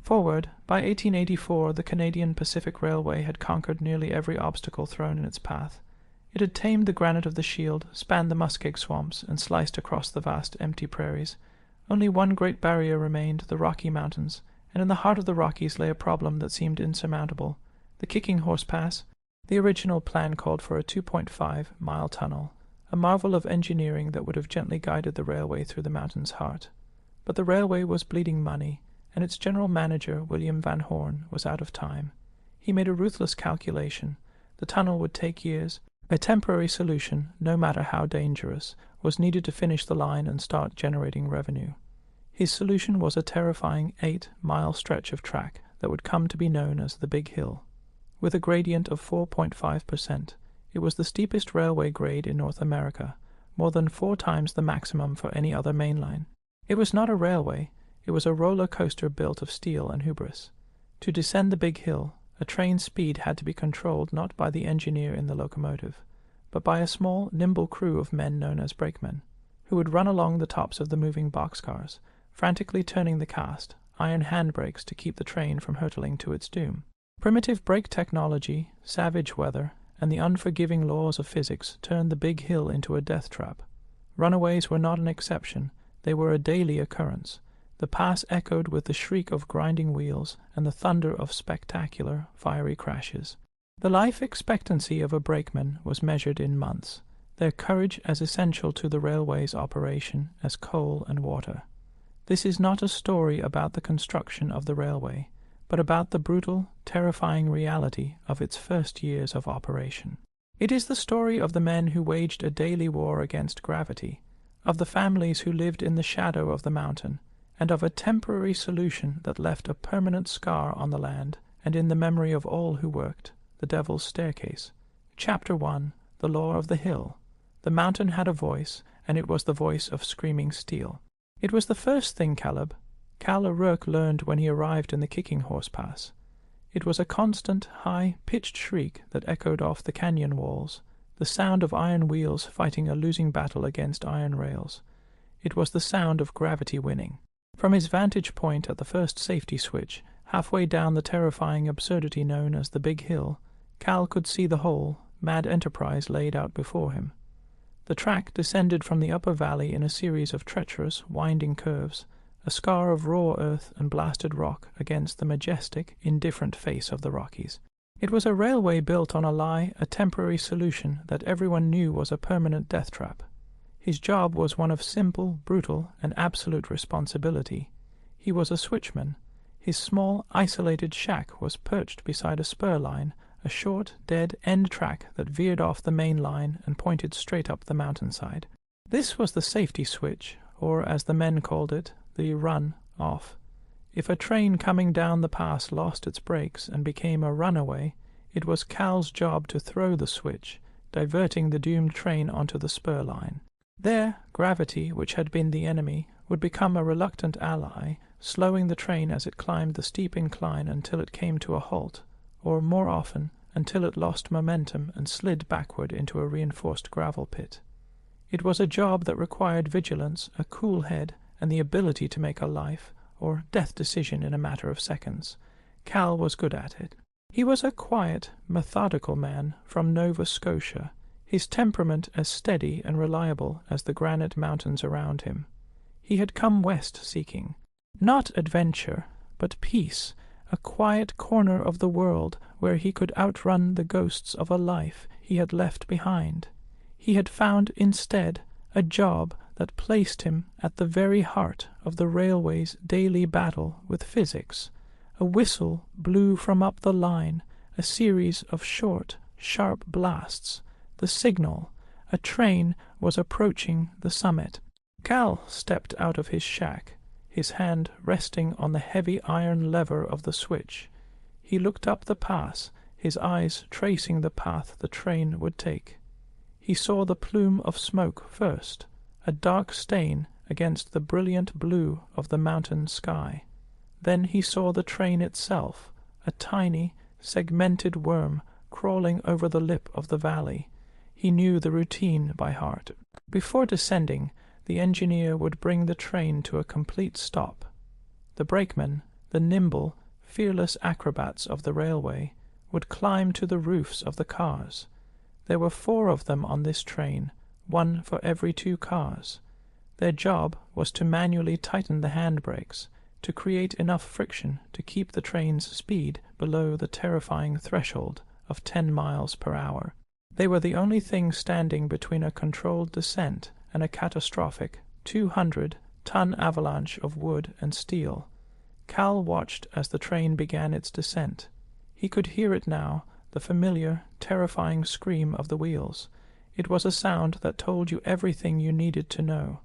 Forward, by 1884 the Canadian Pacific Railway had conquered nearly every obstacle thrown in its path. It had tamed the granite of the Shield, spanned the muskeg swamps, and sliced across the vast empty prairies. Only one great barrier remained, the Rocky Mountains, and in the heart of the Rockies lay a problem that seemed insurmountable. The Kicking Horse Pass. The original plan called for a 2.5-mile tunnel, a marvel of engineering that would have gently guided the railway through the mountain's heart. But the railway was bleeding money, and its general manager, William Van Horn, was out of time. He made a ruthless calculation. The tunnel would take years. A temporary solution, no matter how dangerous, was needed to finish the line and start generating revenue. His solution was a terrifying 8-mile stretch of track that would come to be known as the Big Hill. With a gradient of 4.5%, it was the steepest railway grade in North America, more than 4 times the maximum for any other main line. It was not a railway, it was a roller coaster built of steel and hubris. To descend the Big Hill, a train's speed had to be controlled not by the engineer in the locomotive, but by a small, nimble crew of men known as brakemen, who would run along the tops of the moving boxcars, frantically turning the cast, iron handbrakes to keep the train from hurtling to its doom. Primitive brake technology, savage weather, and the unforgiving laws of physics turned the Big Hill into a death trap. Runaways were not an exception, they were a daily occurrence. The pass echoed with the shriek of grinding wheels and the thunder of spectacular, fiery crashes. The life expectancy of a brakeman was measured in months, their courage as essential to the railway's operation as coal and water. This is not a story about the construction of the railway, but about the brutal, terrifying reality of its first years of operation. It is the story of the men who waged a daily war against gravity, of the families who lived in the shadow of the mountain, and of a temporary solution that left a permanent scar on the land and in the memory of all who worked, the Devil's Staircase. Chapter 1. The Law of the Hill. The mountain had a voice, and it was the voice of screaming steel. It was the first thing Cal Rourke learned when he arrived in the Kicking Horse Pass. It was a constant, high-pitched shriek that echoed off the canyon walls, the sound of iron wheels fighting a losing battle against iron rails. It was the sound of gravity winning. From his vantage point at the first safety switch, halfway down the terrifying absurdity known as the Big Hill, Cal could see the whole, mad enterprise laid out before him. The track descended from the upper valley in a series of treacherous, winding curves, a scar of raw earth and blasted rock against the majestic, indifferent face of the Rockies. It was a railway built on a lie, a temporary solution that everyone knew was a permanent death trap. His job was one of simple, brutal, and absolute responsibility. He was a switchman. His small, isolated shack was perched beside a spur line, a short, dead end track that veered off the main line and pointed straight up the mountainside. This was the safety switch, or as the men called it, the run-off. If a train coming down the pass lost its brakes and became a runaway, it was Cal's job to throw the switch, diverting the doomed train onto the spur line. There, gravity, which had been the enemy, would become a reluctant ally, slowing the train as it climbed the steep incline until it came to a halt, or, more often, until it lost momentum and slid backward into a reinforced gravel pit. It was a job that required vigilance, a cool head, and the ability to make a life or death decision in a matter of seconds. Cal was good at it. He was a quiet, methodical man from Nova Scotia, his temperament as steady and reliable as the granite mountains around him. He had come west seeking, not adventure, but peace, a quiet corner of the world where he could outrun the ghosts of a life he had left behind. He had found instead a job that placed him at the very heart of the railway's daily battle with physics. A whistle blew from up the line, a series of short, sharp blasts. The signal. A train was approaching the summit. Cal stepped out of his shack, his hand resting on the heavy iron lever of the switch. He looked up the pass, his eyes tracing the path the train would take. He saw the plume of smoke first, a dark stain against the brilliant blue of the mountain sky. Then he saw the train itself, a tiny, segmented worm crawling over the lip of the valley. He knew the routine by heart. Before descending, the engineer would bring the train to a complete stop. The brakeman, the nimble, fearless acrobats of the railway, would climb to the roofs of the cars. There were 4 of them on this train, 1 for every 2 cars. Their job was to manually tighten the handbrakes, to create enough friction to keep the train's speed below the terrifying threshold of 10 miles per hour. They were the only thing standing between a controlled descent and a catastrophic 200-ton avalanche of wood and steel. Cal watched as the train began its descent. He could hear it now, the familiar, terrifying scream of the wheels. It was a sound that told you everything you needed to know.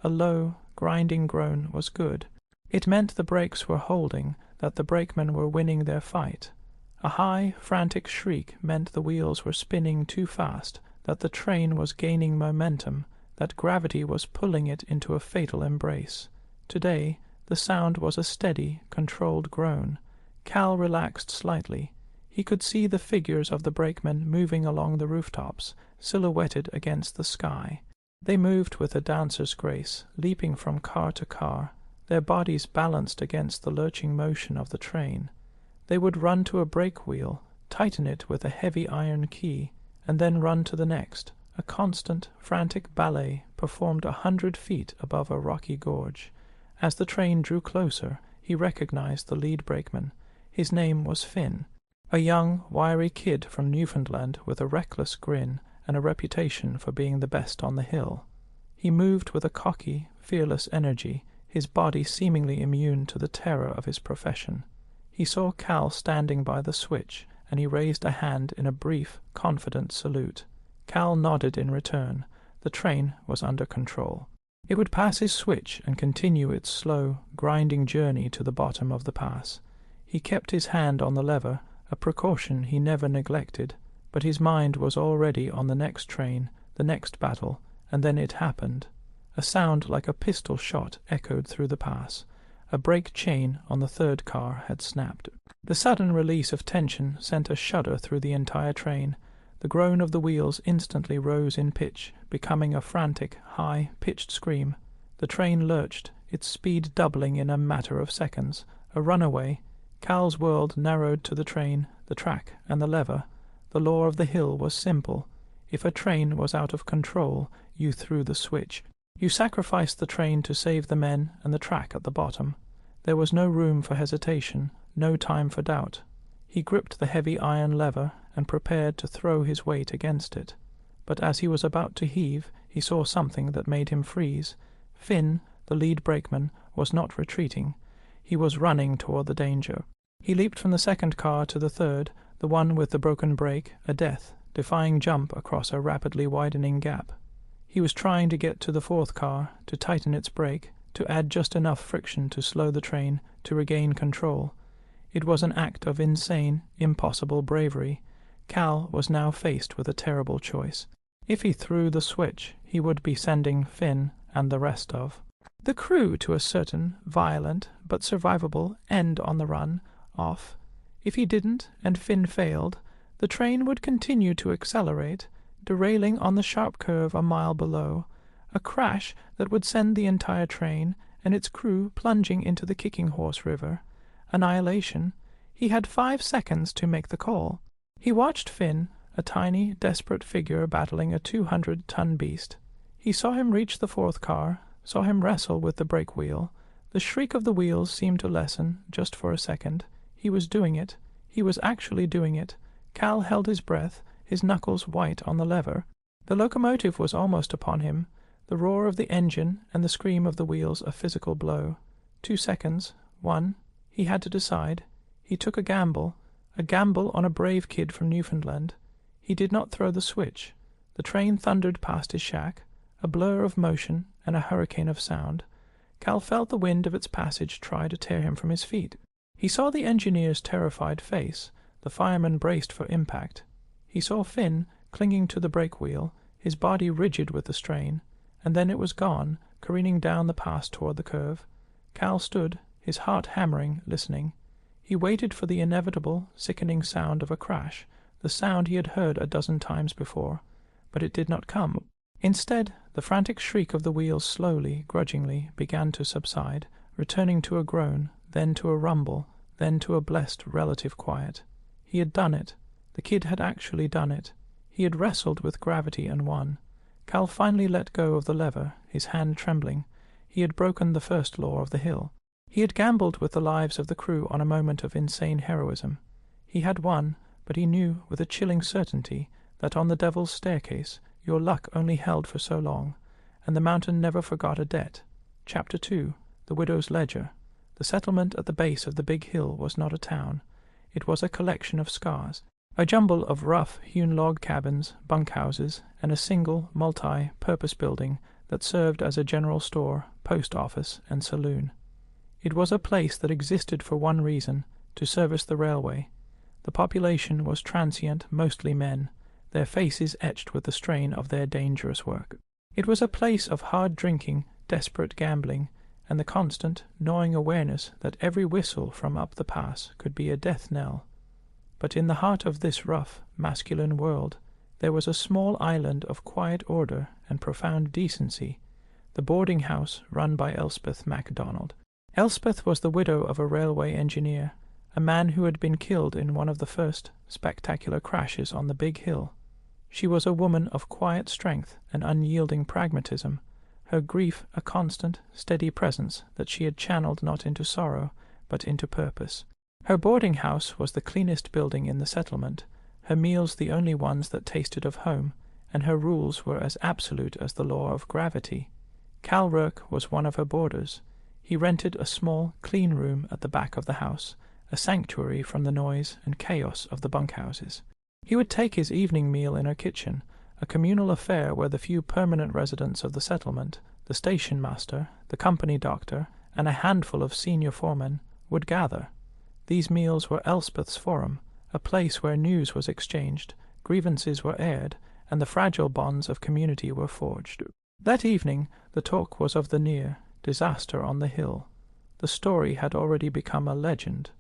A low, grinding groan was good. It meant the brakes were holding, that the brakemen were winning their fight. A high, frantic shriek meant the wheels were spinning too fast, that the train was gaining momentum, that gravity was pulling it into a fatal embrace. Today, the sound was a steady, controlled groan. Cal relaxed slightly. He could see the figures of the brakemen moving along the rooftops, silhouetted against the sky. They moved with a dancer's grace, leaping from car to car, their bodies balanced against the lurching motion of the train. They would run to a brake wheel, tighten it with a heavy iron key, and then run to the next, a constant, frantic ballet performed 100 feet above a rocky gorge. As the train drew closer, he recognized the lead brakeman. His name was Finn, a young, wiry kid from Newfoundland with a reckless grin and a reputation for being the best on the hill. He moved with a cocky, fearless energy, his body seemingly immune to the terror of his profession. He saw Cal standing by the switch, and he raised a hand in a brief, confident salute. Cal nodded in return. The train was under control. It would pass his switch and continue its slow, grinding journey to the bottom of the pass. He kept his hand on the lever, a precaution he never neglected, but his mind was already on the next train, the next battle, and then it happened. A sound like a pistol shot echoed through the pass. A brake chain on the 3rd car had snapped. The sudden release of tension sent a shudder through the entire train. The groan of the wheels instantly rose in pitch, becoming a frantic, high-pitched scream. The train lurched, its speed doubling in a matter of seconds. A runaway. Cal's world narrowed to the train, the track, and the lever. The law of the hill was simple. If a train was out of control, you threw the switch. You sacrificed the train to save the men and the track at the bottom. There was no room for hesitation, no time for doubt. He gripped the heavy iron lever and prepared to throw his weight against it. But as he was about to heave, he saw something that made him freeze. Finn, the lead brakeman, was not retreating. He was running toward the danger. He leaped from the 2nd car to the 3rd, the one with the broken brake, a death, defying jump across a rapidly widening gap. He was trying to get to the 4th car, to tighten its brake, to add just enough friction to slow the train, to regain control. It was an act of insane, impossible bravery. Cal was now faced with a terrible choice. If he threw the switch, he would be sending Finn and the rest of the crew to a certain, violent, but survivable end on the run, off. If he didn't, and Finn failed, the train would continue to accelerate, derailing on the sharp curve a mile below, a crash that would send the entire train and its crew plunging into the Kicking Horse River. Annihilation. He had 5 seconds to make the call. He watched Finn, a tiny, desperate figure battling a 200-ton beast. He saw him reach the 4th car, saw him wrestle with the brake wheel. The shriek of the wheels seemed to lessen, just for a second. He was doing it. He was actually doing it. Cal held his breath, his knuckles white on the lever. The locomotive was almost upon him, the roar of the engine and the scream of the wheels a physical blow. 2 seconds. 1. He had to decide. He took a gamble on a brave kid from Newfoundland. He did not throw the switch. The train thundered past his shack, a blur of motion and a hurricane of sound. Cal felt the wind of its passage try to tear him from his feet. He saw the engineer's terrified face. The fireman braced for impact. He saw Finn clinging to the brake wheel, his body rigid with the strain, and then it was gone, careening down the pass toward the curve. Cal stood, his heart hammering, listening. He waited for the inevitable, sickening sound of a crash, the sound he had heard a dozen times before, but it did not come. Instead, the frantic shriek of the wheels slowly, grudgingly, began to subside, returning to a groan, then to a rumble, then to a blessed relative quiet. He had done it. The kid had actually done it. He had wrestled with gravity and won. Cal finally let go of the lever, his hand trembling. He had broken the first law of the hill. He had gambled with the lives of the crew on a moment of insane heroism. He had won, but he knew with a chilling certainty that on the devil's staircase your luck only held for so long, and the mountain never forgot a debt. Chapter 2. The Widow's Ledger. The settlement at the base of the big hill was not a town. It was a collection of scars, a jumble of rough-hewn log cabins, bunkhouses, and a single, multi-purpose building that served as a general store, post office, and saloon. It was a place that existed for one reason, to service the railway. The population was transient, mostly men, their faces etched with the strain of their dangerous work. It was a place of hard drinking, desperate gambling, and the constant, gnawing awareness that every whistle from up the pass could be a death knell. But in the heart of this rough, masculine world, there was a small island of quiet order and profound decency, the boarding house run by Elspeth MacDonald. Elspeth was the widow of a railway engineer, a man who had been killed in one of the first spectacular crashes on the big hill. She was a woman of quiet strength and unyielding pragmatism, her grief a constant, steady presence that she had channeled not into sorrow, but into purpose. Her boarding house was the cleanest building in the settlement, her meals the only ones that tasted of home, and her rules were as absolute as the law of gravity. Cal Rourke was one of her boarders. He rented a small, clean room at the back of the house, a sanctuary from the noise and chaos of the bunkhouses. He would take his evening meal in her kitchen, a communal affair where the few permanent residents of the settlement, the station master, the company doctor, and a handful of senior foremen, would gather. These meals were Elspeth's forum, a place where news was exchanged, grievances were aired, and the fragile bonds of community were forged. That evening the talk was of the near disaster on the hill. The story had already become a legend.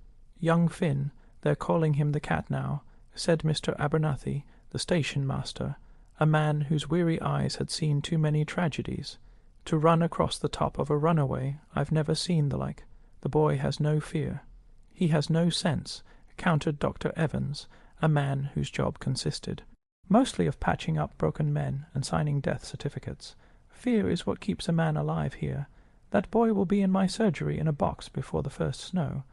Young Finn, they're calling him the cat now, said Mr. Abernathy, the station master, a man whose weary eyes had seen too many tragedies. To run across the top of a runaway, I've never seen the like. The boy has no fear. He has no sense, countered Dr. Evans, a man whose job consisted mostly of patching up broken men and signing death certificates. Fear is what keeps a man alive here. That boy will be in my surgery in a box before the first snow.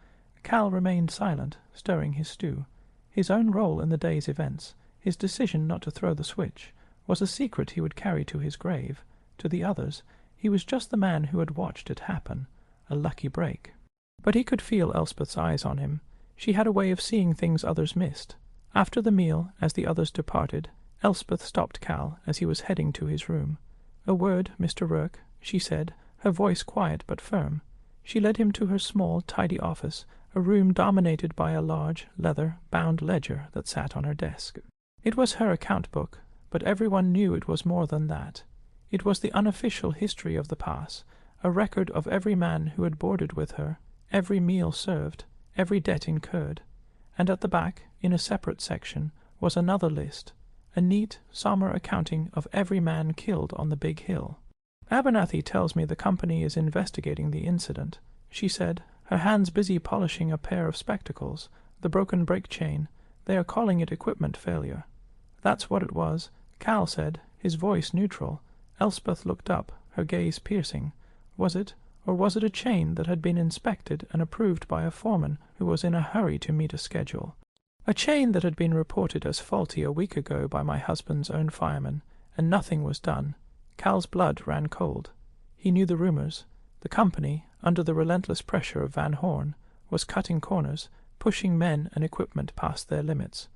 Cal remained silent, stirring his stew. His own role in the day's events, his decision not to throw the switch, was a secret he would carry to his grave. To the others, he was just the man who had watched it happen. A lucky break. But he could feel Elspeth's eyes on him. She had a way of seeing things others missed. After the meal, as the others departed, Elspeth stopped Cal as he was heading to his room. "A word, Mr. Rourke," she said, her voice quiet but firm. She led him to her small, tidy office, a room dominated by a large, leather-bound ledger that sat on her desk. It was her account book, but everyone knew it was more than that. It was the unofficial history of the pass, a record of every man who had boarded with her, every meal served, every debt incurred. And at the back, in a separate section, was another list, a neat, sombre accounting of every man killed on the big hill. "Abernathy tells me the company is investigating the incident," she said, her hands busy polishing a pair of spectacles, the broken brake chain. "They are calling it equipment failure." "That's what it was," Cal said, his voice neutral. Elspeth looked up, her gaze piercing. Was it, or was it a chain that had been inspected and approved by a foreman who was in a hurry to meet a schedule? "A chain that had been reported as faulty a week ago by my husband's own fireman, and nothing was done." Cal's blood ran cold. He knew the rumors. The company, under the relentless pressure of Van Horn, was cutting corners, pushing men and equipment past their limits.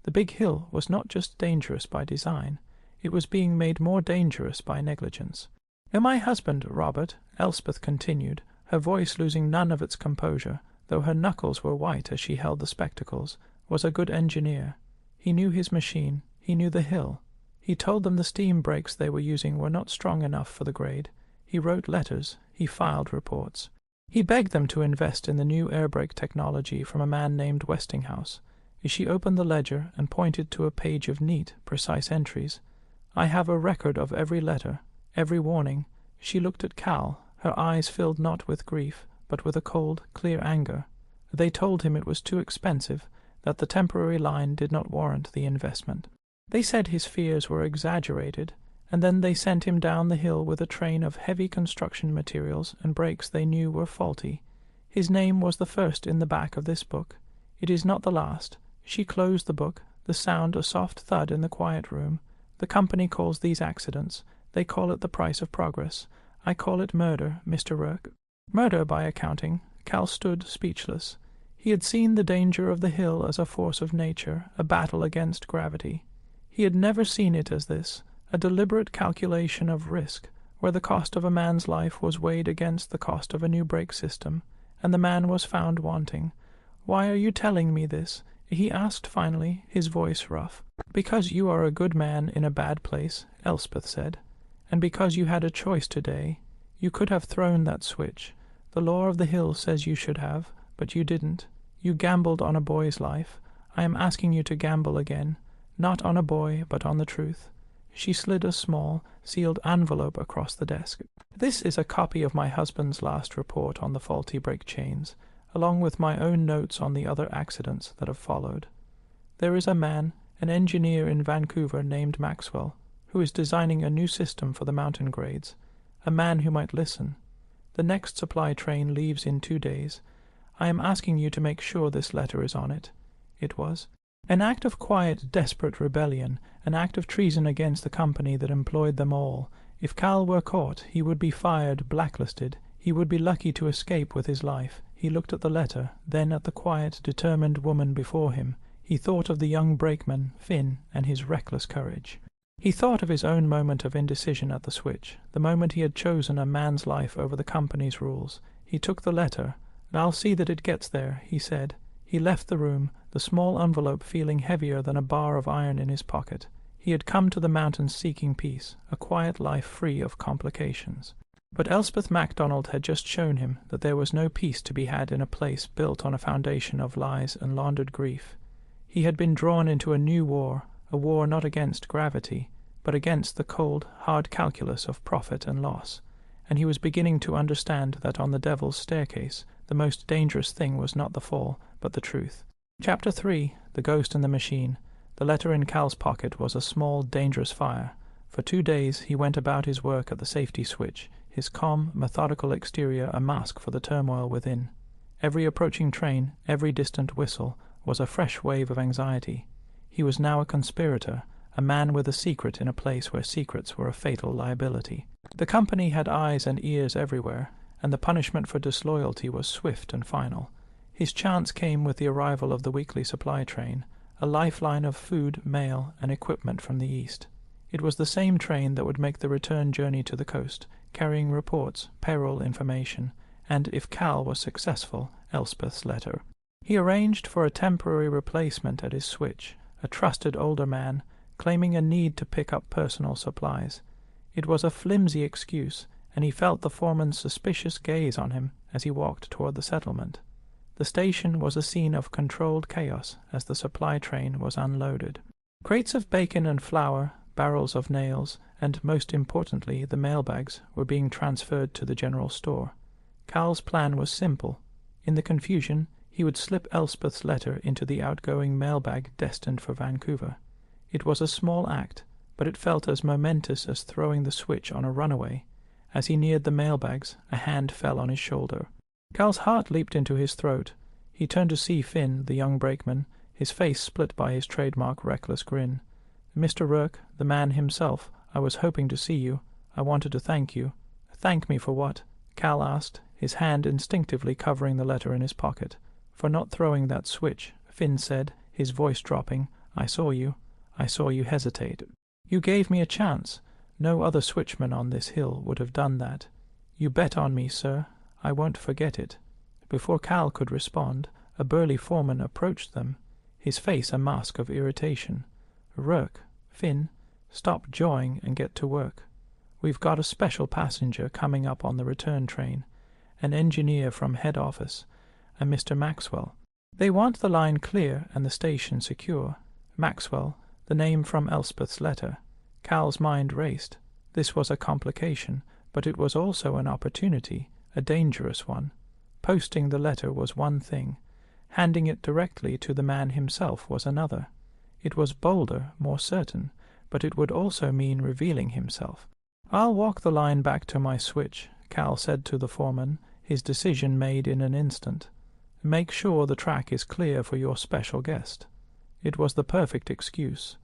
The big hill was not just dangerous by design, it was being made more dangerous by negligence. "And my husband, Robert," Elspeth continued, her voice losing none of its composure, though her knuckles were white as she held the spectacles, was a good engineer. He knew his machine, he knew the hill. He told them the steam brakes they were using were not strong enough for the grade. He wrote letters, he filed reports. He begged them to invest in the new air brake technology from a man named Westinghouse. She opened the ledger and pointed to a page of neat, precise entries. "I have a record of every letter, every warning." She looked at Cal, her eyes filled not with grief, but with a cold, clear anger. They told him it was too expensive, that the temporary line did not warrant the investment. They said his fears were exaggerated, and then they sent him down the hill with a train of heavy construction materials and brakes they knew were faulty. His name was the first in the back of this book. It is not the last. She closed the book, the sound a soft thud in the quiet room. The company calls these accidents. They call it the price of progress. I call it murder, Mr. Rourke. Murder, by accounting. Cal stood speechless. He had seen the danger of the hill as a force of nature, a battle against gravity. He had never seen it as this, a deliberate calculation of risk, where the cost of a man's life was weighed against the cost of a new brake system, and the man was found wanting. "Why are you telling me this?" he asked finally, his voice rough. "Because you are a good man in a bad place," Elspeth said, "and because you had a choice today. You could have thrown that switch. The law of the hill says you should have, but you didn't. You gambled on a boy's life. I am asking you to gamble again, not on a boy, but on the truth." She slid a small, sealed envelope across the desk. "This is a copy of my husband's last report on the faulty brake chains, along with my own notes on the other accidents that have followed. There is a man, an engineer in Vancouver named Maxwell, who is designing a new system for the mountain grades, a man who might listen. The next supply train leaves in 2 days. I am asking you to make sure this letter is on it." It was. An act of quiet, desperate rebellion, an act of treason against the company that employed them all. If Cal were caught, he would be fired, blacklisted. He would be lucky to escape with his life. He looked at the letter, then at the quiet, determined woman before him. He thought of the young brakeman, Finn, and his reckless courage. He thought of his own moment of indecision at the switch, the moment he had chosen a man's life over the company's rules. He took the letter. "I'll see that it gets there," he said. He left the room, the small envelope feeling heavier than a bar of iron in his pocket. He had come to the mountains seeking peace, a quiet life free of complications. But Elspeth MacDonald had just shown him that there was no peace to be had in a place built on a foundation of lies and laundered grief. He had been drawn into a new war, a war not against gravity, but against the cold, hard calculus of profit and loss, and he was beginning to understand that on the devil's staircase the most dangerous thing was not the fall, but the truth. Chapter 3. The Ghost and the Machine. The letter in Cal's pocket was a small, dangerous fire. For 2 days he went about his work at the safety switch, his calm, methodical exterior a mask for the turmoil within. Every approaching train, every distant whistle, was a fresh wave of anxiety. He was now a conspirator, a man with a secret in a place where secrets were a fatal liability. The company had eyes and ears everywhere, and the punishment for disloyalty was swift and final. His chance came with the arrival of the weekly supply train, a lifeline of food, mail, and equipment from the east. It was the same train that would make the return journey to the coast, carrying reports, payroll information, and, if Cal was successful, Elspeth's letter. He arranged for a temporary replacement at his switch, a trusted older man, claiming a need to pick up personal supplies. It was a flimsy excuse, and he felt the foreman's suspicious gaze on him as he walked toward the settlement. The station was a scene of controlled chaos as the supply train was unloaded. Crates of bacon and flour, barrels of nails, and, most importantly, the mailbags were being transferred to the general store. Cal's plan was simple. In the confusion, he would slip Elspeth's letter into the outgoing mailbag destined for Vancouver. It was a small act, but it felt as momentous as throwing the switch on a runaway. As he neared the mailbags, a hand fell on his shoulder. Cal's heart leaped into his throat. He turned to see Finn, the young brakeman, his face split by his trademark reckless grin. "Mr. Rourke, the man himself, I was hoping to see you. I wanted to thank you." "Thank me for what?" Cal asked, his hand instinctively covering the letter in his pocket. "For not throwing that switch," Finn said, his voice dropping. "I saw you. I saw you hesitate. You gave me a chance. No other switchman on this hill would have done that. You bet on me, sir. I won't forget it." Before Cal could respond, a burly foreman approached them, his face a mask of irritation. "Rourke, Finn, stop jawing and get to work. We've got a special passenger coming up on the return train, an engineer from head office, a Mr. Maxwell. They want the line clear and the station secure. Maxwell, the name from Elspeth's letter." Cal's mind raced. This was a complication, but it was also an opportunity, a dangerous one. Posting the letter was one thing. Handing it directly to the man himself was another. It was bolder, more certain, but it would also mean revealing himself. "I'll walk the line back to my switch," Cal said to the foreman, his decision made in an instant. "Make sure the track is clear for your special guest." It was the perfect excuse.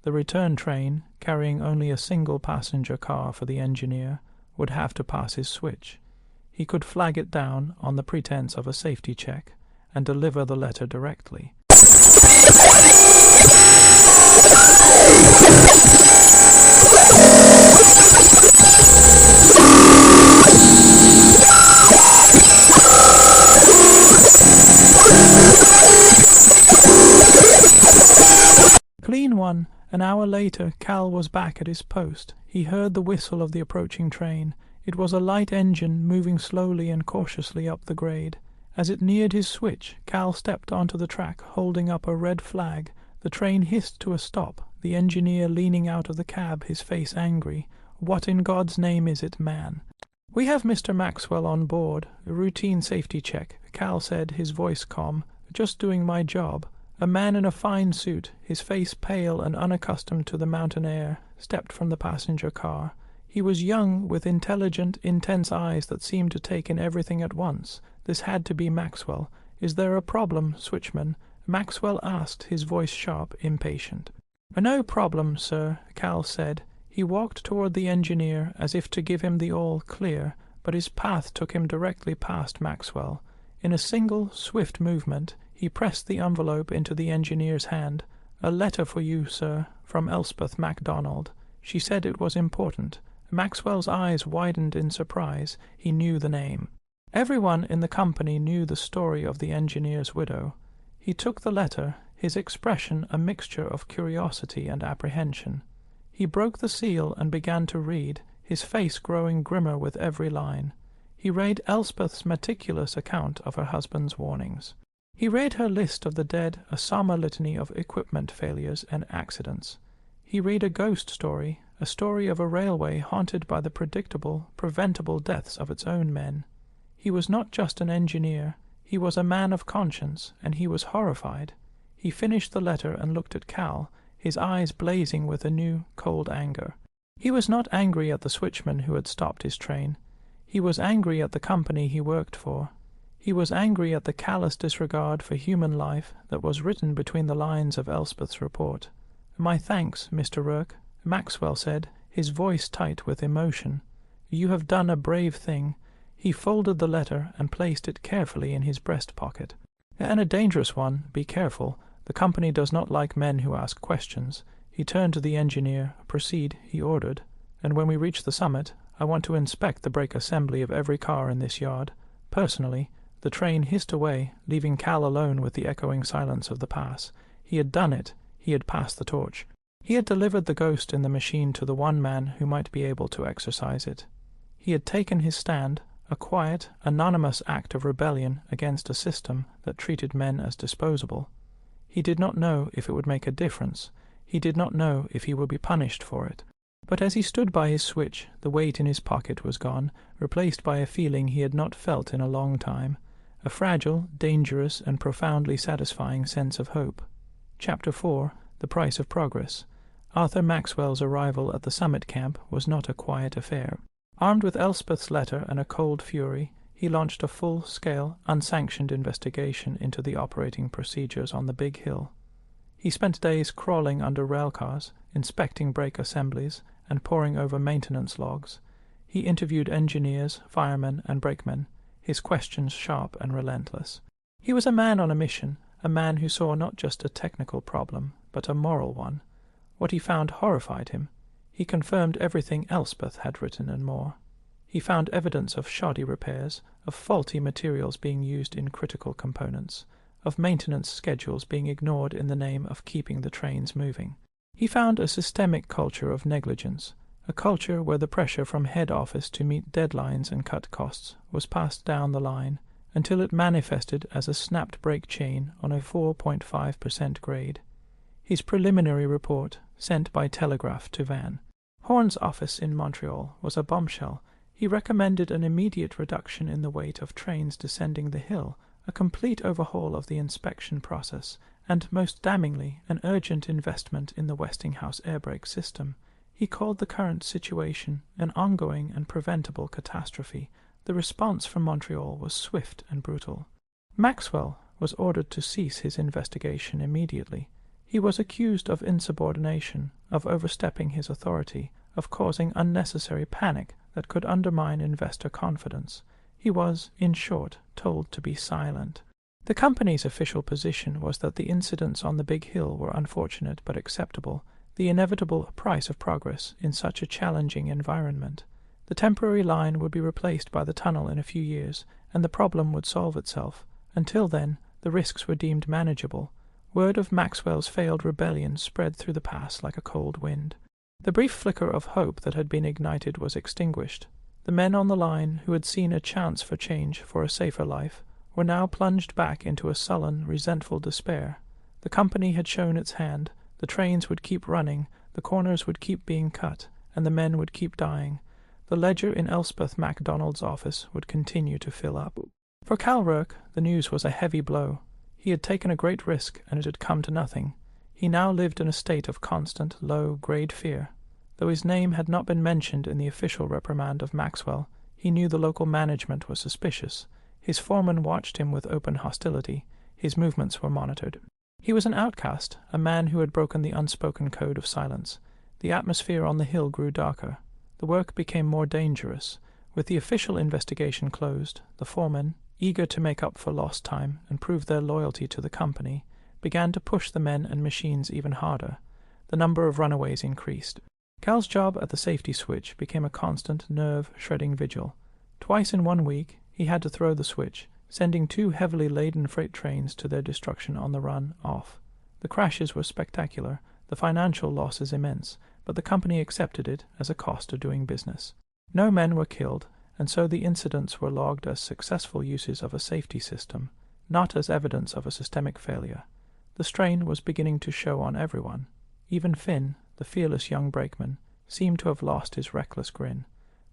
The return train, carrying only a single passenger car for the engineer, would have to pass his switch. He could flag it down on the pretense of a safety check and deliver the letter directly. Clean one. An hour later, Cal was back at his post. He heard the whistle of the approaching train. It was a light engine moving slowly and cautiously up the grade. As it neared his switch, Cal stepped onto the track, holding up a red flag. The train hissed to a stop, the engineer leaning out of the cab, his face angry. "What in God's name is it, man?" "We have Mr. Maxwell on board. A routine safety check," Cal said, his voice calm. "Just doing my job." A man in a fine suit, his face pale and unaccustomed to the mountain air, stepped from the passenger car. He was young, with intelligent, intense eyes that seemed to take in everything at once. This had to be Maxwell. "Is there a problem, switchman?" Maxwell asked, his voice sharp, impatient. "No problem, sir," Cal said. He walked toward the engineer as if to give him the all clear, but his path took him directly past Maxwell. In a single, swift movement, he pressed the envelope into the engineer's hand. "A letter for you, sir, from Elspeth MacDonald." She said it was important. Maxwell's eyes widened in surprise. He knew the name. Everyone in the company knew the story of the engineer's widow. He took the letter, his expression a mixture of curiosity and apprehension. He broke the seal and began to read, his face growing grimmer with every line. He read Elspeth's meticulous account of her husband's warnings. He read her list of the dead, a somber litany of equipment failures and accidents. He read a ghost story, a story of a railway haunted by the predictable, preventable deaths of its own men. He was not just an engineer, he was a man of conscience, and he was horrified. He finished the letter and looked at Cal, his eyes blazing with a new, cold anger. He was not angry at the switchman who had stopped his train. He was angry at the company he worked for. He was angry at the callous disregard for human life that was written between the lines of Elspeth's report. "My thanks, Mr. Rourke," Maxwell said, his voice tight with emotion. "You have done a brave thing." He folded the letter and placed it carefully in his breast pocket. "And a dangerous one. Be careful. The company does not like men who ask questions." He turned to the engineer. "Proceed," he ordered. "And when we reach the summit, I want to inspect the brake assembly of every car in this yard. Personally." The train hissed away, leaving Cal alone with the echoing silence of the pass. He had done it. He had passed the torch. He had delivered the ghost in the machine to the one man who might be able to exercise it. He had taken his stand, a quiet, anonymous act of rebellion against a system that treated men as disposable. He did not know if it would make a difference. He did not know if he would be punished for it. But as he stood by his switch, the weight in his pocket was gone, replaced by a feeling he had not felt in a long time. A fragile, dangerous, and profoundly satisfying sense of hope. Chapter 4. The Price of Progress. Arthur Maxwell's arrival at the summit camp was not a quiet affair. Armed with Elspeth's letter and a cold fury, he launched a full-scale, unsanctioned investigation into the operating procedures on the big hill. He spent days crawling under railcars, inspecting brake assemblies, and poring over maintenance logs. He interviewed engineers, firemen, and brakemen, his questions sharp and relentless. He was a man on a mission, a man who saw not just a technical problem, but a moral one. What he found horrified him. He confirmed everything Elspeth had written and more. He found evidence of shoddy repairs, of faulty materials being used in critical components, of maintenance schedules being ignored in the name of keeping the trains moving. He found a systemic culture of negligence, a culture where the pressure from head office to meet deadlines and cut costs was passed down the line until it manifested as a snapped brake chain on a 4.5% grade. His preliminary report, sent by telegraph to Van Horn's office in Montreal, was a bombshell. He recommended an immediate reduction in the weight of trains descending the hill, a complete overhaul of the inspection process, and, most damningly, an urgent investment in the Westinghouse air brake system. He called the current situation an ongoing and preventable catastrophe. The response from Montreal was swift and brutal. Maxwell was ordered to cease his investigation immediately. He was accused of insubordination, of overstepping his authority, of causing unnecessary panic that could undermine investor confidence. He was, in short, told to be silent. The company's official position was that the incidents on the Big Hill were unfortunate but acceptable, the inevitable price of progress in such a challenging environment. The temporary line would be replaced by the tunnel in a few years, and the problem would solve itself. Until then, the risks were deemed manageable. Word of Maxwell's failed rebellion spread through the pass like a cold wind. The brief flicker of hope that had been ignited was extinguished. The men on the line, who had seen a chance for change, for a safer life, were now plunged back into a sullen, resentful despair. The company had shown its hand. The trains would keep running, the corners would keep being cut, and the men would keep dying. The ledger in Elspeth MacDonald's office would continue to fill up. For Cal Rourke, the news was a heavy blow. He had taken a great risk, and it had come to nothing. He now lived in a state of constant, low-grade fear. Though his name had not been mentioned in the official reprimand of Maxwell, he knew the local management was suspicious. His foreman watched him with open hostility. His movements were monitored. He was an outcast, a man who had broken the unspoken code of silence. The atmosphere on the hill grew darker. The work became more dangerous. With the official investigation closed, the foremen, eager to make up for lost time and prove their loyalty to the company, began to push the men and machines even harder. The number of runaways increased. Cal's job at the safety switch became a constant, nerve-shredding vigil. Twice in 1 week, he had to throw the switch, sending 2 heavily laden freight trains to their destruction on the run off. The crashes were spectacular, the financial losses immense, but the company accepted it as a cost of doing business. No men were killed, and so the incidents were logged as successful uses of a safety system, not as evidence of a systemic failure. The strain was beginning to show on everyone. Even Finn, the fearless young brakeman, seemed to have lost his reckless grin.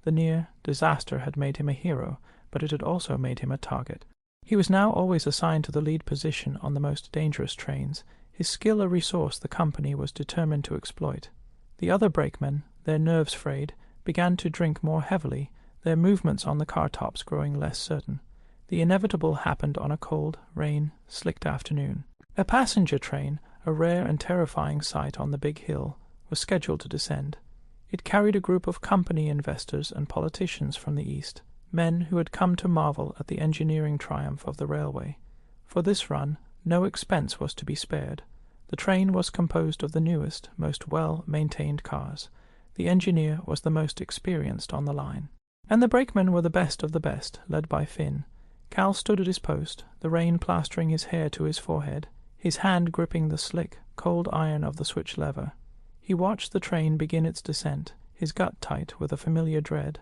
The near disaster had made him a hero, but it had also made him a target. He was now always assigned to the lead position on the most dangerous trains, his skill a resource the company was determined to exploit. The other brakemen, their nerves frayed, began to drink more heavily, their movements on the car tops growing less certain. The inevitable happened on a cold, rain-slicked afternoon. A passenger train, a rare and terrifying sight on the Big Hill, was scheduled to descend. It carried a group of company investors and politicians from the east, men who had come to marvel at the engineering triumph of the railway. For this run, no expense was to be spared. The train was composed of the newest, most well-maintained cars. The engineer was the most experienced on the line. And the brakemen were the best of the best, led by Finn. Cal stood at his post, the rain plastering his hair to his forehead, his hand gripping the slick, cold iron of the switch lever. He watched the train begin its descent, his gut tight with a familiar dread.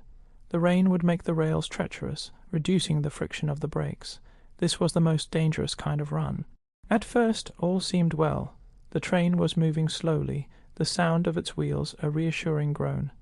The rain would make the rails treacherous, reducing the friction of the brakes. This was the most dangerous kind of run. At first all seemed well. The train was moving slowly, the sound of its wheels a reassuring groan.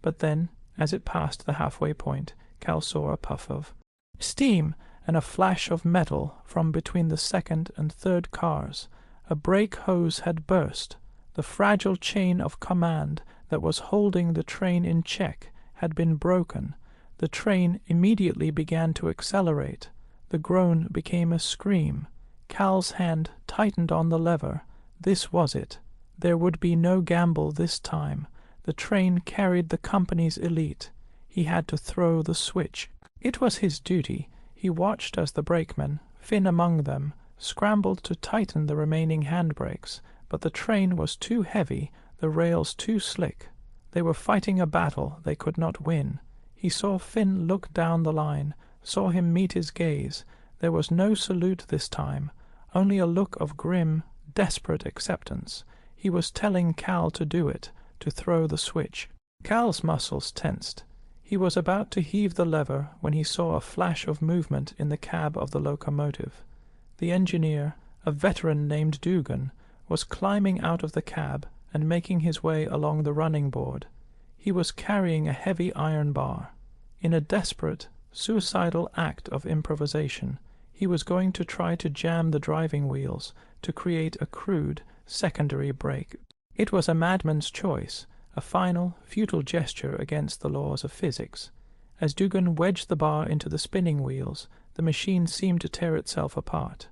But then, as it passed the halfway point, Cal saw a puff of steam and a flash of metal from between the second and third cars. A brake hose had burst. The fragile chain of command that was holding the train in check had been broken. The train immediately began to accelerate. The groan became a scream. Cal's hand tightened on the lever. This was it. There would be no gamble this time. The train carried the company's elite. He had to throw the switch. It was his duty. He watched as the brakemen, Finn among them, scrambled to tighten the remaining handbrakes, but the train was too heavy, the rails too slick. They were fighting a battle they could not win. He saw Finn look down the line, saw him meet his gaze. There was no salute this time, only a look of grim, desperate acceptance. He was telling Cal to do it, to throw the switch. Cal's muscles tensed. He was about to heave the lever when he saw a flash of movement in the cab of the locomotive. The engineer, a veteran named Dugan, was climbing out of the cab and making his way along the running board. He was carrying a heavy iron bar. In a desperate, suicidal act of improvisation, he was going to try to jam the driving wheels to create a crude, secondary brake. It was a madman's choice, a final, futile gesture against the laws of physics. As Dugan wedged the bar into the spinning wheels, the machine seemed to tear itself apart.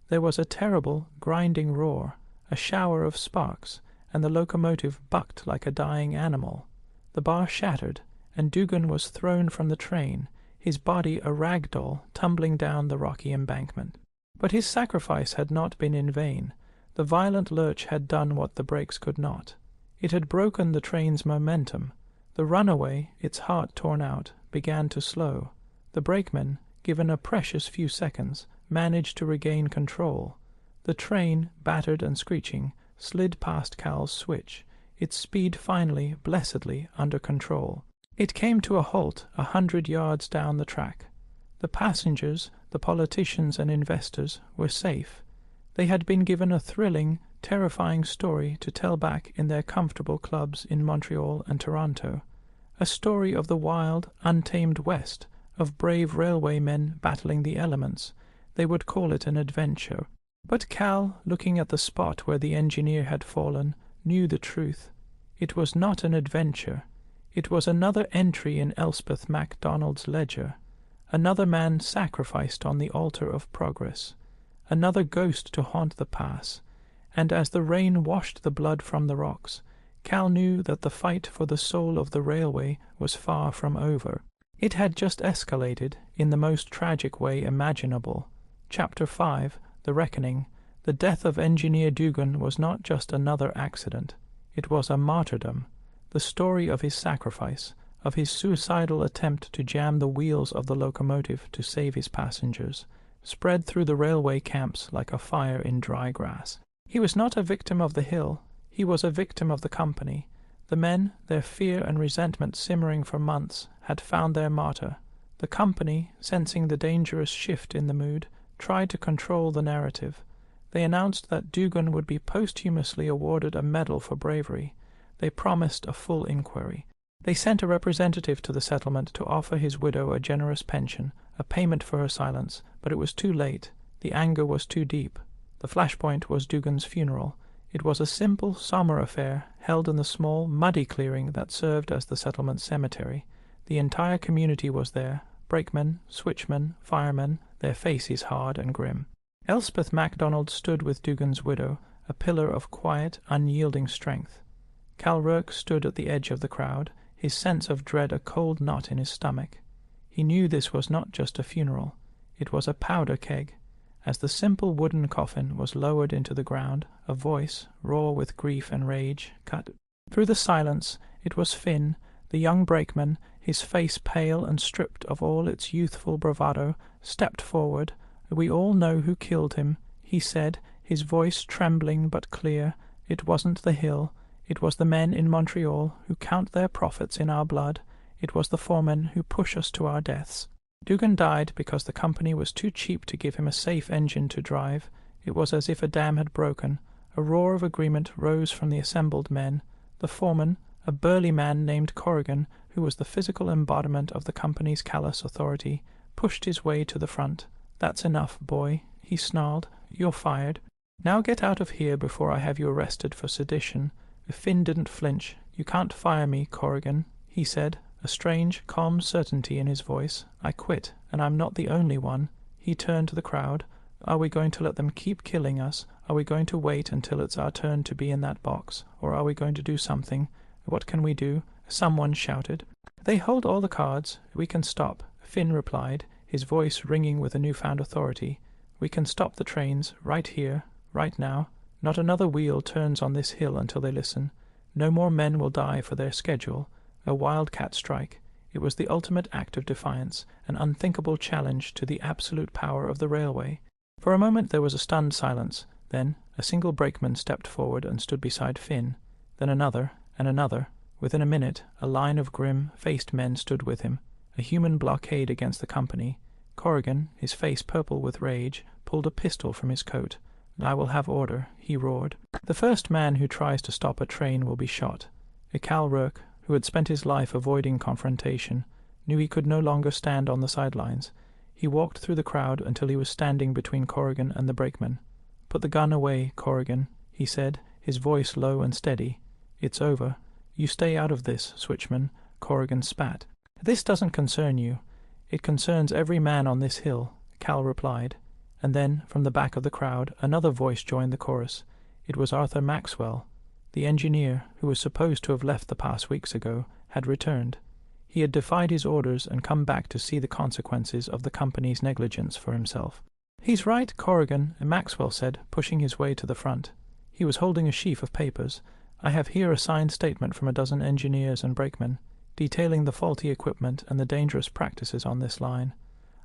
There was a terrible, grinding roar, a shower of sparks, and the locomotive bucked like a dying animal. The bar shattered, and Dugan was thrown from the train, his body a rag doll tumbling down the rocky embankment. But his sacrifice had not been in vain. The violent lurch had done what the brakes could not. It had broken the train's momentum. The runaway, its heart torn out, began to slow. The brakeman, given a precious few seconds, managed to regain control. The train, battered and screeching, slid past Cal's switch, its speed finally, blessedly, under control. It came to a halt 100 yards down the track. The passengers, the politicians and investors, were safe. They had been given a thrilling, terrifying story to tell back in their comfortable clubs in Montreal and Toronto, a story of the wild, untamed West, of brave railway men battling the elements. They would call it an adventure. But Cal, looking at the spot where the engineer had fallen, knew the truth. It was not an adventure. It was another entry in Elspeth MacDonald's ledger, another man sacrificed on the altar of progress, another ghost to haunt the pass, and as the rain washed the blood from the rocks, Cal knew that the fight for the soul of the railway was far from over. It had just escalated in the most tragic way imaginable. Chapter 5, The Reckoning. The death of Engineer Dugan was not just another accident. It was a martyrdom, the story of his sacrifice, of his suicidal attempt to jam the wheels of the locomotive to save his passengers, spread through the railway camps like a fire in dry grass. He was not a victim of the hill. He was a victim of the company. The men, their fear and resentment simmering for months, had found their martyr. The company, sensing the dangerous shift in the mood, tried to control the narrative. They announced that Dugan would be posthumously awarded a medal for bravery. They promised a full inquiry. They sent a representative to the settlement to offer his widow a generous pension, a payment for her silence, but it was too late. The anger was too deep. The flashpoint was Dugan's funeral. It was a simple, somber affair held in the small, muddy clearing that served as the settlement cemetery. The entire community was there, brakemen, switchmen, firemen, their faces hard and grim. Elspeth MacDonald stood with Dugan's widow, a pillar of quiet, unyielding strength. Rourke stood at the edge of the crowd, his sense of dread a cold knot in his stomach. He knew this was not just a funeral. It was a powder keg. As the simple wooden coffin was lowered into the ground, a voice, raw with grief and rage, cut. Through the silence, it was Finn, the young brakeman, his face pale and stripped of all its youthful bravado, stepped forward. "We all know who killed him," he said, his voice trembling but clear. "It wasn't the hill. It was the men in Montreal who count their profits in our blood. It was the foremen who push us to our deaths." Dugan died because the company was too cheap to give him a safe engine to drive. It was as if a dam had broken. A roar of agreement rose from the assembled men. The foreman, a burly man named Corrigan, who was the physical embodiment of the company's callous authority, pushed his way to the front. "That's enough, boy," he snarled. "You're fired. Now get out of here before I have you arrested for sedition." Finn didn't flinch. "You can't fire me, Corrigan," he said, a strange, calm certainty in his voice. "I quit, and I'm not the only one." He turned to the crowd. "Are we going to let them keep killing us? Are we going to wait until it's our turn to be in that box? Or are we going to do something? What can we do?" Someone shouted. "They hold all the cards. We can stop," Finn replied, his voice ringing with a newfound authority. "We can stop the trains, right here, right now. Not another wheel turns on this hill until they listen. No more men will die for their schedule. A wildcat strike. It was the ultimate act of defiance, an unthinkable challenge to the absolute power of the railway." For a moment there was a stunned silence. Then a single brakeman stepped forward and stood beside Finn. Then another, and another. Within a minute, a line of grim-faced men stood with him, a human blockade against the company. Corrigan, his face purple with rage, pulled a pistol from his coat. "I will have order," he roared. "The first man who tries to stop a train will be shot." Rourke, who had spent his life avoiding confrontation, knew he could no longer stand on the sidelines. He walked through the crowd until he was standing between Corrigan and the brakeman. "Put the gun away, Corrigan," he said, his voice low and steady. "It's over. You stay out of this, switchman." Corrigan spat. "This doesn't concern you. It concerns every man on this hill," Cal replied. And then, from the back of the crowd, another voice joined the chorus. It was Arthur Maxwell. The engineer, who was supposed to have left the pass weeks ago, had returned. He had defied his orders and come back to see the consequences of the company's negligence for himself. "He's right, Corrigan," Maxwell said, pushing his way to the front. He was holding a sheaf of papers. "I have here a signed statement from a dozen engineers and brakemen, detailing the faulty equipment and the dangerous practices on this line.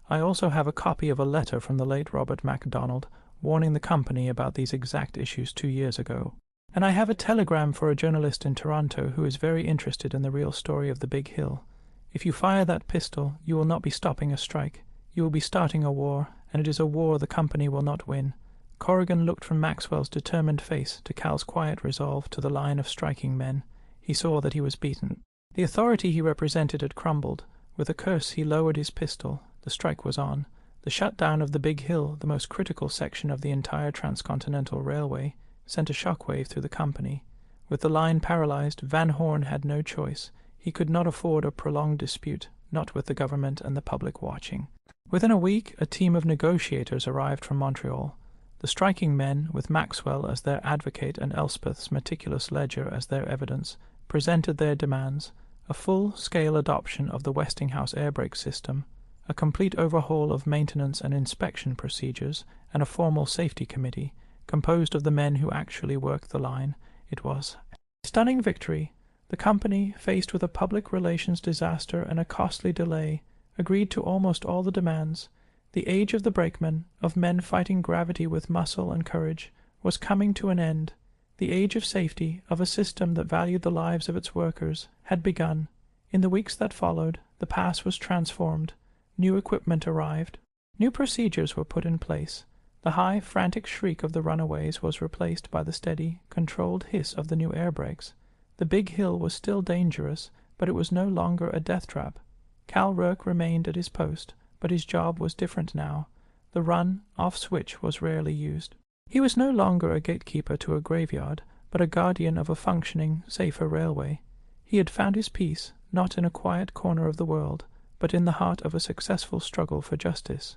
I also have a copy of a letter from the late Robert MacDonald, warning the company about these exact issues 2 years ago. And I have a telegram for a journalist in Toronto who is very interested in the real story of the Big Hill. If you fire that pistol, you will not be stopping a strike. You will be starting a war, and it is a war the company will not win." Corrigan looked from Maxwell's determined face to Cal's quiet resolve to the line of striking men. He saw that he was beaten. The authority he represented had crumbled. With a curse he lowered his pistol. The strike was on. The shutdown of the Big Hill, the most critical section of the entire transcontinental railway, sent a shockwave through the company. With the line paralyzed, Van Horn had no choice. He could not afford a prolonged dispute, not with the government and the public watching. Within a week, a team of negotiators arrived from Montreal. The striking men, with Maxwell as their advocate and Elspeth's meticulous ledger as their evidence, presented their demands: a full-scale adoption of the Westinghouse air brake system, a complete overhaul of maintenance and inspection procedures, and a formal safety committee, composed of the men who actually worked the line. It was a stunning victory. The company, faced with a public relations disaster and a costly delay, agreed to almost all the demands. The age of the brakemen, of men fighting gravity with muscle and courage, was coming to an end. The age of safety, of a system that valued the lives of its workers, had begun. In the weeks that followed, the pass was transformed. New equipment arrived. New procedures were put in place. The high, frantic shriek of the Runaways was replaced by the steady, controlled hiss of the new air brakes. The Big Hill was still dangerous, but it was no longer a death trap. Cal Rourke remained at his post, but his job was different now. The run-off switch was rarely used. He was no longer a gatekeeper to a graveyard, but a guardian of a functioning, safer railway. He had found his peace, not in a quiet corner of the world, but in the heart of a successful struggle for justice.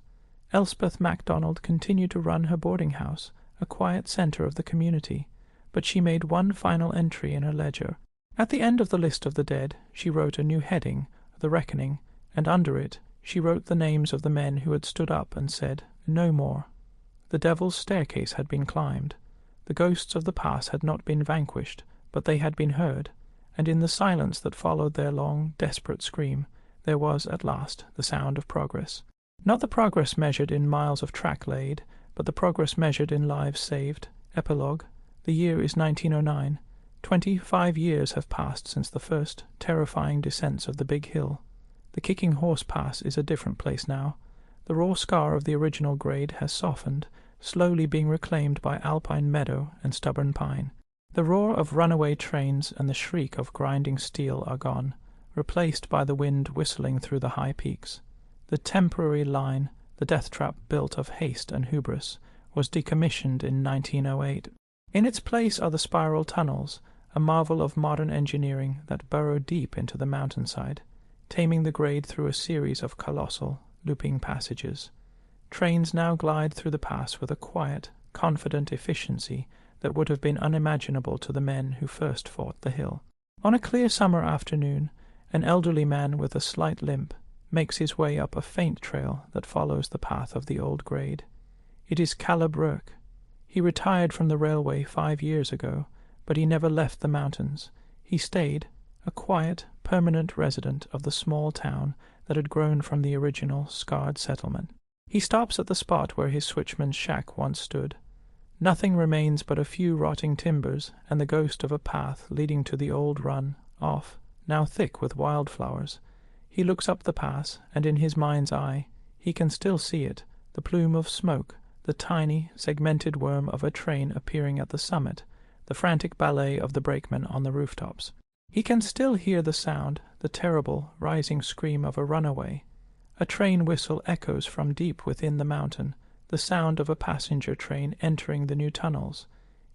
Elspeth MacDonald continued to run her boarding house, a quiet centre of the community, but she made one final entry in her ledger. At the end of the list of the dead, she wrote a new heading, The Reckoning, and under it she wrote the names of the men who had stood up and said, "No more." The devil's staircase had been climbed. The ghosts of the past had not been vanquished, but they had been heard, and in the silence that followed their long, desperate scream, there was, at last, the sound of progress. Not the progress measured in miles of track laid, but the progress measured in lives saved. Epilogue. The year is 1909. 25 years have passed since the first, terrifying descents of the Big Hill. The Kicking Horse Pass is a different place now. The raw scar of the original grade has softened, slowly being reclaimed by alpine meadow and stubborn pine. The roar of runaway trains and the shriek of grinding steel are gone, replaced by the wind whistling through the high peaks. The temporary line, the death trap built of haste and hubris, was decommissioned in 1908. In its place are the spiral tunnels, a marvel of modern engineering that burrow deep into the mountainside, taming the grade through a series of colossal, looping passages. Trains now glide through the pass with a quiet, confident efficiency that would have been unimaginable to the men who first fought the hill. On a clear summer afternoon, an elderly man with a slight limp makes his way up a faint trail that follows the path of the old grade. It is Caleb Rourke. He retired from the railway 5 years ago, but he never left the mountains. He stayed, a quiet, permanent resident of the small town that had grown from the original scarred settlement. He stops at the spot where his switchman's shack once stood. Nothing remains but a few rotting timbers and the ghost of a path leading to the old run, off, now thick with wildflowers. He looks up the pass, and in his mind's eye he can still see it, the plume of smoke, the tiny, segmented worm of a train appearing at the summit, the frantic ballet of the brakemen on the rooftops. He can still hear the sound, the terrible, rising scream of a runaway. A train whistle echoes from deep within the mountain, the sound of a passenger train entering the new tunnels.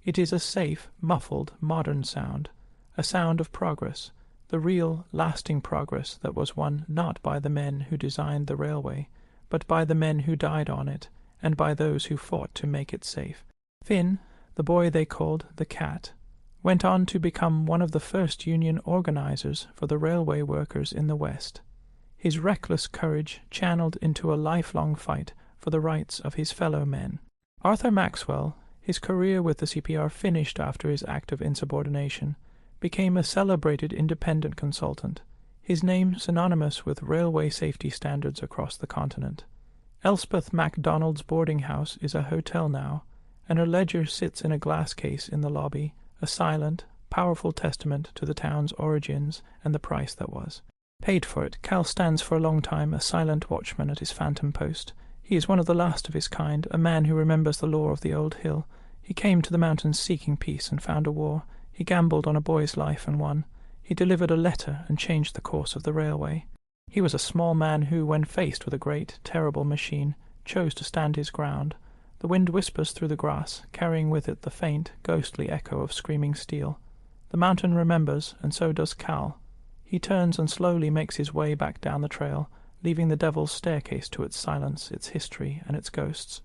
It is a safe, muffled, modern sound, a sound of progress, the real, lasting progress that was won not by the men who designed the railway, but by the men who died on it, and by those who fought to make it safe. Finn, the boy they called the Cat, went on to become one of the first union organizers for the railway workers in the West. His reckless courage channeled into a lifelong fight for the rights of his fellow men. Arthur Maxwell, his career with the CPR finished after his act of insubordination, became a celebrated independent consultant, his name synonymous with railway safety standards across the continent. Elspeth MacDonald's boarding house is a hotel now, and her ledger sits in a glass case in the lobby, a silent, powerful testament to the town's origins and the price that was. Paid for it, Cal stands for a long time a silent watchman at his phantom post. He is one of the last of his kind, a man who remembers the lore of the old hill. He came to the mountains seeking peace and found a war. He gambled on a boy's life and won. He delivered a letter and changed the course of the railway. He was a small man who, when faced with a great, terrible machine, chose to stand his ground. The wind whispers through the grass, carrying with it the faint, ghostly echo of screaming steel. The mountain remembers, and so does Cal. He turns and slowly makes his way back down the trail, leaving the devil's staircase to its silence, its history, and its ghosts.